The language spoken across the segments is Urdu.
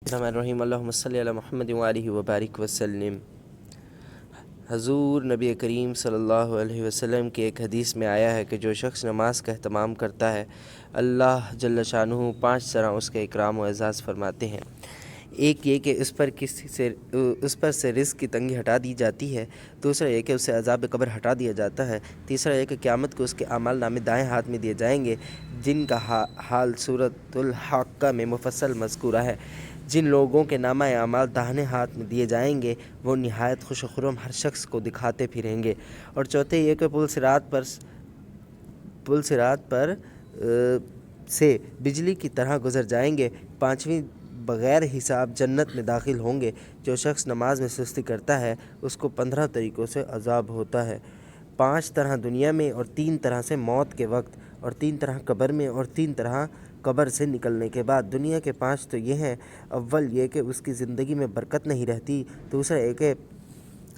الرحمن الرحیم اللہم صلی علی محمد وآلہ وبارک وسلم۔ حضور نبی کریم صلی اللہ علیہ وسلم کی ایک حدیث میں آیا ہے کہ جو شخص نماز کا اہتمام کرتا ہے اللہ جل شانہ 5 طرح اس کا اکرام و اعزاز فرماتے ہیں۔ ایک یہ کہ اس پر سے رزق کی تنگی ہٹا دی جاتی ہے، دوسرا یہ کہ اسے عذاب قبر ہٹا دیا جاتا ہے، تیسرا یہ کہ قیامت کو اس کے اعمال نامے دائیں ہاتھ میں دیے جائیں گے، جن کا حال سورۃ الحاقہ میں مفصل مذکورہ ہے۔ جن لوگوں کے نامہ اعمال داہنے ہاتھ میں دیے جائیں گے وہ نہایت خوش و خرم ہر شخص کو دکھاتے پھریں گے۔ اور چوتھے یہ کہ پل صراط پر سے بجلی کی طرح گزر جائیں گے۔ پانچویں بغیر حساب جنت میں داخل ہوں گے۔ جو شخص نماز میں سستی کرتا ہے اس کو 15 طریقوں سے عذاب ہوتا ہے، 5 طرح دنیا میں اور 3 طرح سے موت کے وقت، اور 3 طرح قبر میں اور 3 طرح قبر سے نکلنے کے بعد۔ دنیا کے 5 تو یہ ہیں: اول یہ کہ اس کی زندگی میں برکت نہیں رہتی، دوسرا یہ کہ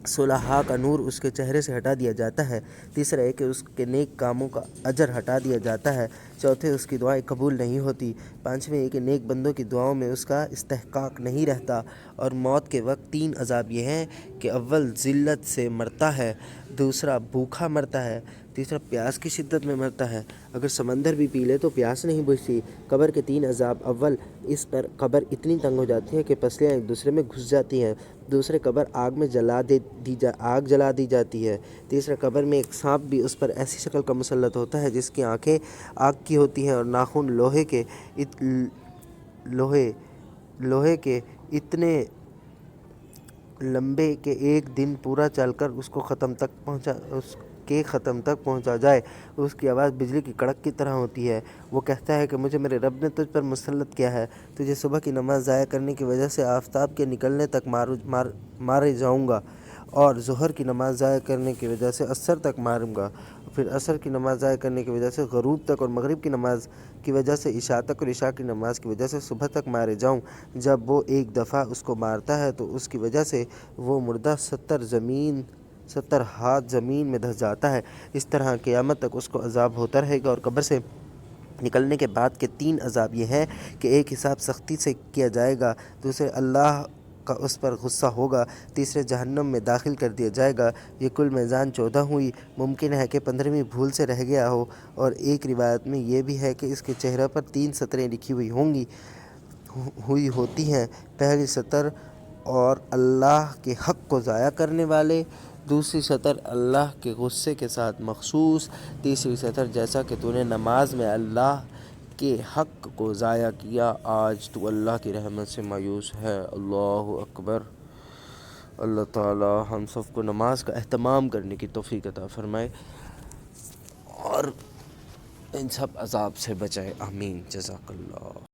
صلحاء کا نور اس کے چہرے سے ہٹا دیا جاتا ہے، تیسرا یہ کہ اس کے نیک کاموں کا اجر ہٹا دیا جاتا ہے، چوتھے اس کی دعائیں قبول نہیں ہوتی، پانچویں یہ کہ نیک بندوں کی دعاؤں میں اس کا استحقاق نہیں رہتا۔ اور موت کے وقت 3 عذاب یہ ہیں کہ اول ذلت سے مرتا ہے، دوسرا بھوکا مرتا ہے، تیسرا پیاس کی شدت میں مرتا ہے، اگر سمندر بھی پی لے تو پیاس نہیں بجھتی۔ قبر کے 3 عذاب: اول اس پر قبر اتنی تنگ ہو جاتی ہے کہ پسلیاں ایک دوسرے میں گھس جاتی ہیں، دوسرے قبر آگ جلا دی جاتی ہے، تیسرا قبر میں ایک سانپ بھی اس پر ایسی شکل کا مسلط ہوتا ہے جس کی آنکھیں آگ کی ہوتی ہیں اور ناخن لوہے کے اتنے لمبے کہ ایک دن پورا چل کر اس کے ختم تک پہنچا جائے۔ اس کی آواز بجلی کی کڑک کی طرح ہوتی ہے۔ وہ کہتا ہے کہ مجھے میرے رب نے تجھ پر مسلط کیا ہے، تجھے صبح کی نماز ضائع کرنے کی وجہ سے آفتاب کے نکلنے تک مارے جاؤں گا، اور ظہر کی نماز ضائع کرنے کی وجہ سے عصر تک ماروں گا، پھر عصر کی نماز ضائع کرنے کی وجہ سے غروب تک، اور مغرب کی نماز کی وجہ سے عشاء تک، اور عشاء کی نماز کی وجہ سے صبح تک مارے جاؤں۔ جب وہ ایک دفعہ اس کو مارتا ہے تو اس کی وجہ سے وہ مردہ 70 ہاتھ زمین میں دھس جاتا ہے۔ اس طرح قیامت تک اس کو عذاب ہوتا رہے گا۔ اور قبر سے نکلنے کے بعد کے 3 عذاب یہ ہیں کہ ایک حساب سختی سے کیا جائے گا، دوسرے اللہ کا اس پر غصہ ہوگا، تیسرے جہنم میں داخل کر دیا جائے گا۔ یہ کل میزان 14 ہوئی، ممکن ہے کہ 15ویں بھول سے رہ گیا ہو، اور ایک روایت میں یہ بھی ہے کہ اس کے چہرے پر 3 سطریں لکھی ہوئی ہوتی ہیں: پہلی سطر اور اللہ کے حق کو ضائع کرنے والے، دوسری سطر اللہ کے غصے کے ساتھ مخصوص، تیسری سطر جیسا کہ تو نے نماز میں اللہ کے حق کو ضائع کیا، آج تو اللہ کی رحمت سے مایوس ہے۔ اللہ اکبر۔ اللہ تعالی ہم سب کو نماز کا اہتمام کرنے کی توفیق عطا فرمائے اور ان سب عذاب سے بچائے، آمین۔ جزاک اللہ۔